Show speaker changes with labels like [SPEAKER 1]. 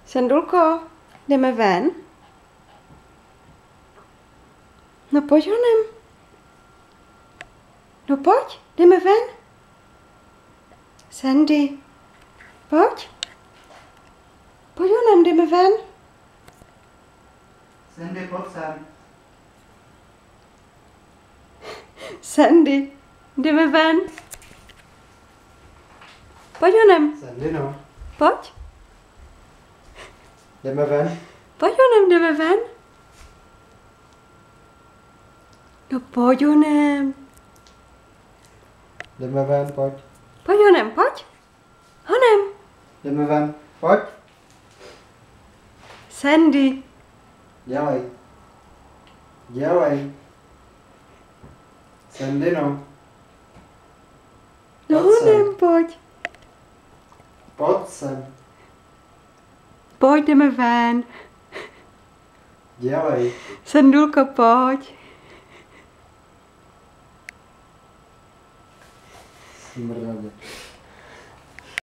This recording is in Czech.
[SPEAKER 1] Sandulko, jdeme ven? No pojď honem. No pojď, jdeme ven. Sandy, pojď. Pojď honem, jdeme ven.
[SPEAKER 2] Sandy, pojď sem.
[SPEAKER 1] Sandy, jdeme ven. Pojď honem,
[SPEAKER 2] Sandy, no.
[SPEAKER 1] pojď.
[SPEAKER 2] Jdeme ven.
[SPEAKER 1] Pojď honem, jdeme ven. No pojď honem.
[SPEAKER 2] Jdeme ven, pojď.
[SPEAKER 1] Pojď honem, pojď. Honem.
[SPEAKER 2] Jdeme ven, pojď.
[SPEAKER 1] Sandy.
[SPEAKER 2] Dělej. Dělej. Sandy, no.
[SPEAKER 1] No
[SPEAKER 2] Pojď sem.
[SPEAKER 1] honem, pojď.
[SPEAKER 2] Pojď sem.
[SPEAKER 1] Pojď, jdeme ven.
[SPEAKER 2] Dělej.
[SPEAKER 1] Sandulko, pojď.
[SPEAKER 2] Smrdě.